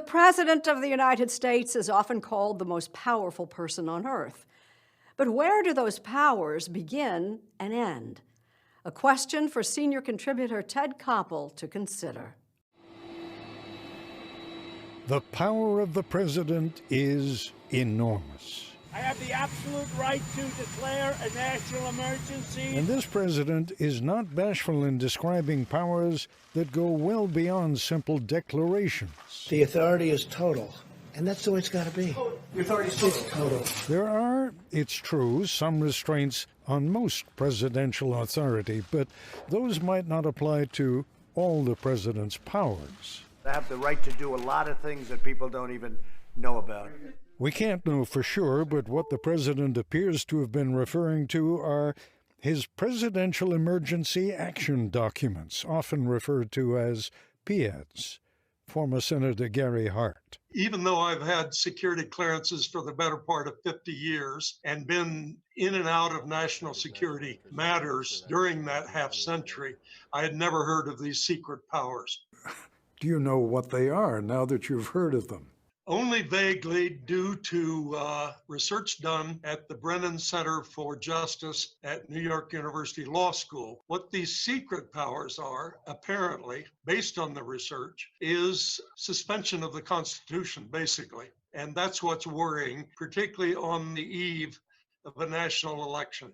The President of the United States is often called the most powerful person on earth. But where do those powers begin and end? A question for senior contributor Ted Koppel to consider. The power of the president is enormous. I have the absolute right to declare a national emergency. And this president is not bashful in describing powers that go well beyond simple declarations. The authority is total, and that's the way it's got to be. The authority is total. There are, it's true, some restraints on most presidential authority, but those might not apply to all the president's powers. I have the right to do a lot of things that people don't even know about. We can't know for sure, but what the president appears to have been referring to are his Presidential Emergency Action Documents, often referred to as PEDs. Former Senator Gary Hart. Even though I've had security clearances for the better part of 50 years and been in and out of national security matters during that half century, I had never heard of these secret powers. Do you know what they are now that you've heard of them? Only vaguely, due to research done at the Brennan Center for Justice at New York University Law School. What these secret powers are, apparently, based on the research, is suspension of the Constitution, basically. And that's what's worrying, particularly on the eve of a national election.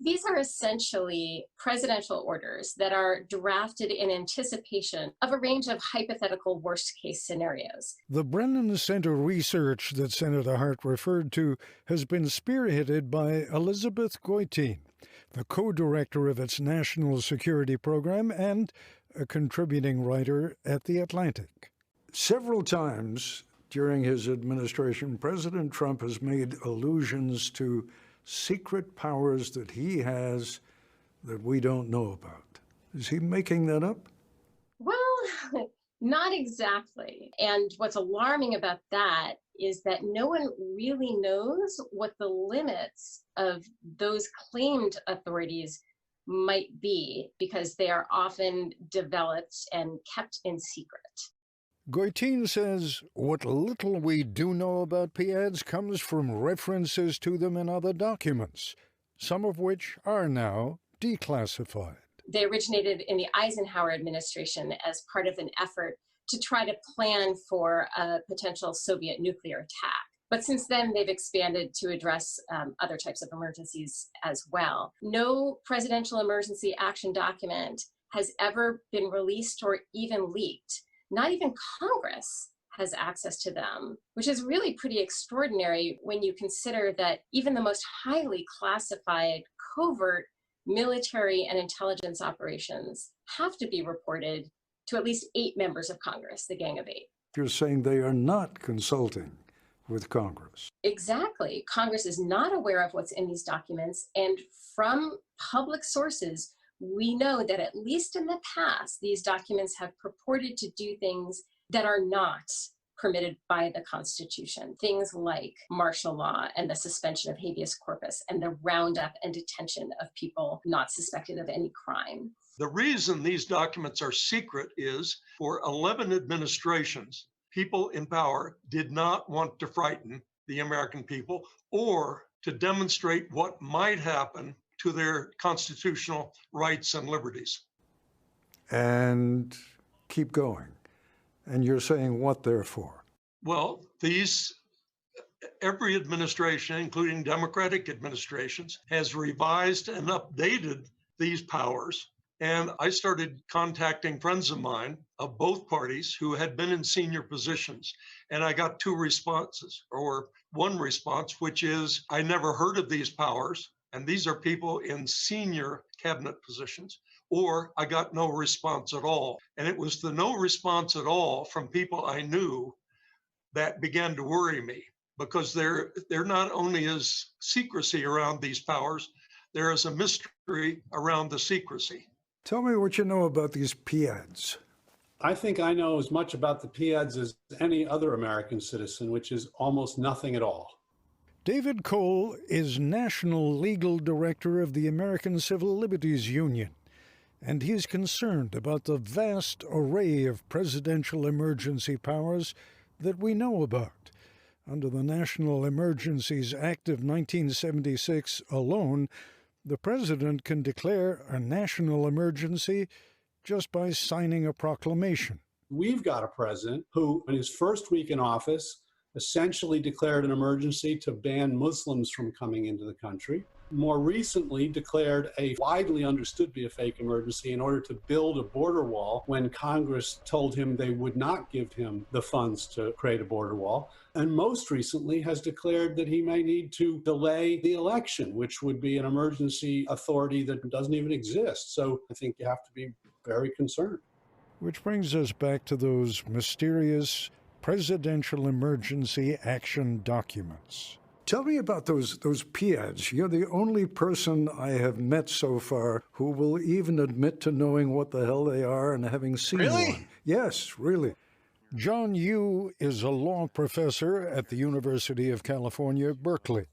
These are essentially presidential orders that are drafted in anticipation of a range of hypothetical worst-case scenarios. The Brennan Center research that Senator Hart referred to has been spearheaded by Elizabeth Goitein, the co-director of its national security program and a contributing writer at The Atlantic. Several times during his administration, President Trump has made allusions to secret powers that he has that we don't know about. Is he making that up? Well, not exactly. And what's alarming about that is that no one really knows what the limits of those claimed authorities might be, because they are often developed and kept in secret. Goitein says what little we do know about PEDs comes from references to them in other documents, some of which are now declassified. They originated in the Eisenhower administration as part of an effort to try to plan for a potential Soviet nuclear attack. But since then, they've expanded to address other types of emergencies as well. No presidential emergency action document has ever been released or even leaked. Not even Congress has access to them, which is really pretty extraordinary when you consider that even the most highly classified, covert military and intelligence operations have to be reported to at least 8 members of Congress, the Gang of 8. You're saying they are not consulting with Congress. Exactly. Congress is not aware of what's in these documents, and from public sources, we know that at least in the past, these documents have purported to do things that are not permitted by the Constitution. Things like martial law and the suspension of habeas corpus and the roundup and detention of people not suspected of any crime. The reason these documents are secret is for 11 administrations, people in power did not want to frighten the American people or to demonstrate what might happen to their constitutional rights and liberties. And keep going. And you're saying what they're for? Well, every administration, including Democratic administrations, has revised and updated these powers. And I started contacting friends of mine of both parties who had been in senior positions. And I got 2 responses, or one response, which is, I never heard of these powers. And these are people in senior cabinet positions, or I got no response at all. And it was the no response at all from people I knew that began to worry me, because there not only is secrecy around these powers, there is a mystery around the secrecy. Tell me what you know about these PEDs. I think I know as much about the PEDs as any other American citizen, which is almost nothing at all. David Cole is National Legal Director of the American Civil Liberties Union, and he's concerned about the vast array of presidential emergency powers that we know about. Under the National Emergencies Act of 1976 alone, the president can declare a national emergency just by signing a proclamation. We've got a president who, in his first week in office, essentially declared an emergency to ban Muslims from coming into the country. More recently, declared a widely understood to be a fake emergency in order to build a border wall when Congress told him they would not give him the funds to create a border wall. And most recently has declared that he may need to delay the election, which would be an emergency authority that doesn't even exist. So I think you have to be very concerned. Which brings us back to those mysterious presidential emergency action documents. Tell me about those PADs. You're the only person I have met so far who will even admit to knowing what the hell they are and having seen one. Yes, really. John Yoo is a law professor at the University of California, Berkeley.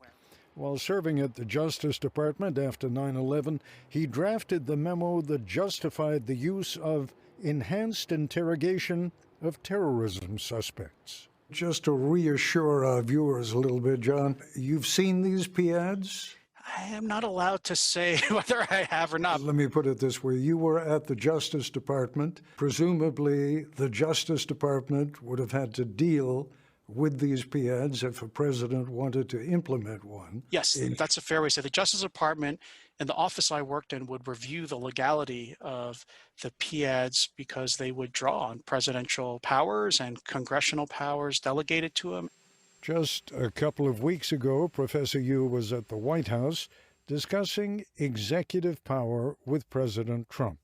While serving at the Justice Department after 9/11, he drafted the memo that justified the use of enhanced interrogation of terrorism suspects. Just to reassure our viewers a little bit, John, you've seen these PADs? I am not allowed to say whether I have or not. Let me put it this way. You were at the Justice Department. Presumably, the Justice Department would have had to deal with these PADs if a president wanted to implement one. Yes, that's a fair way to say. The Justice Department and the office I worked in would review the legality of the PADs because they would draw on presidential powers and congressional powers delegated to them. Just a couple of weeks ago, Professor Yoo was at the White House discussing executive power with President Trump.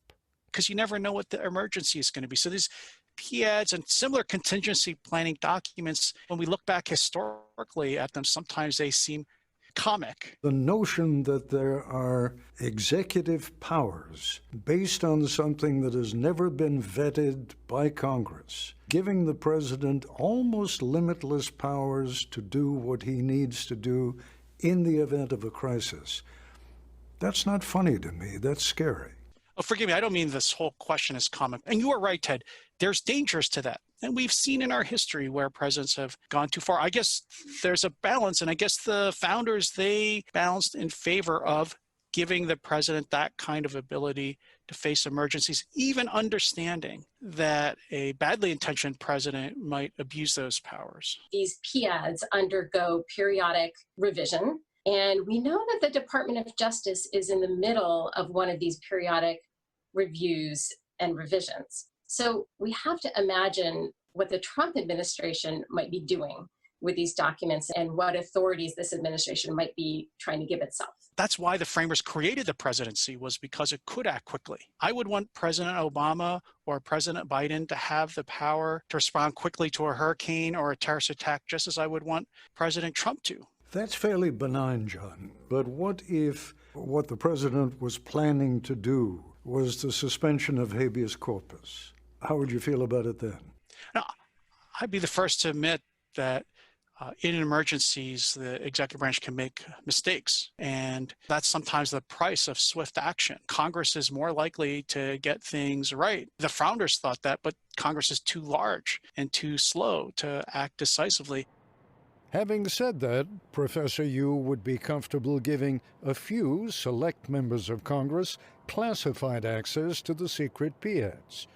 Because you never know what the emergency is going to be. So these PADs and similar contingency planning documents, when we look back historically at them, sometimes they seem comic. The notion that there are executive powers based on something that has never been vetted by Congress, giving the president almost limitless powers to do what he needs to do in the event of a crisis, that's not funny to me. That's scary. Oh, forgive me, I don't mean this whole question is comic. And you are right, Ted. There's dangers to that. And we've seen in our history where presidents have gone too far. I guess there's a balance, and I guess the founders, they balanced in favor of giving the president that kind of ability to face emergencies, even understanding that a badly intentioned president might abuse those powers. These PADs undergo periodic revision, and we know that the Department of Justice is in the middle of one of these periodic reviews and revisions. So we have to imagine what the Trump administration might be doing with these documents and what authorities this administration might be trying to give itself. That's why the framers created the presidency, was because it could act quickly. I would want President Obama or President Biden to have the power to respond quickly to a hurricane or a terrorist attack, just as I would want President Trump to. That's fairly benign, John. But what if what the president was planning to do was the suspension of habeas corpus? How would you feel about it then? Now, I'd be the first to admit that in emergencies, the executive branch can make mistakes. And that's sometimes the price of swift action. Congress is more likely to get things right. The founders thought that, but Congress is too large and too slow to act decisively. Having said that, Professor Yoo would be comfortable giving a few select members of Congress classified access to the secret PADs.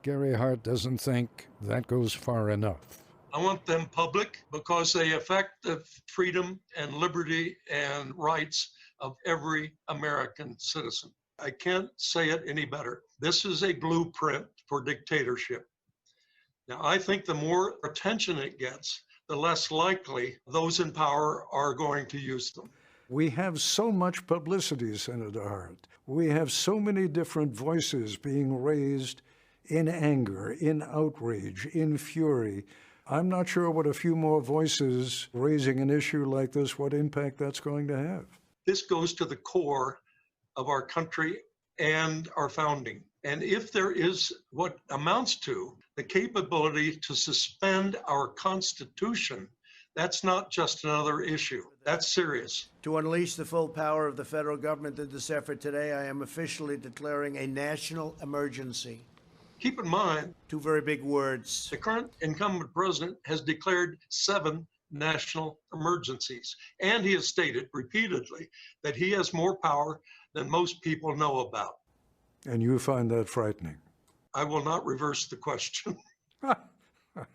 Gary Hart doesn't think that goes far enough. I want them public because they affect the freedom and liberty and rights of every American citizen. I can't say it any better. This is a blueprint for dictatorship. Now, I think the more attention it gets, the less likely those in power are going to use them. We have so much publicity, Senator Hart. We have so many different voices being raised in anger, in outrage, in fury. I'm not sure what a few more voices raising an issue like this, what impact that's going to have. This goes to the core of our country and our founding. And if there is what amounts to the capability to suspend our Constitution, that's not just another issue. That's serious. To unleash the full power of the federal government in this effort today, I am officially declaring a national emergency. Keep in mind, Two very big words. the current incumbent president has declared 7 national emergencies, and he has stated repeatedly that he has more power than most people know about. And you find that frightening. I will not reverse the question. All right.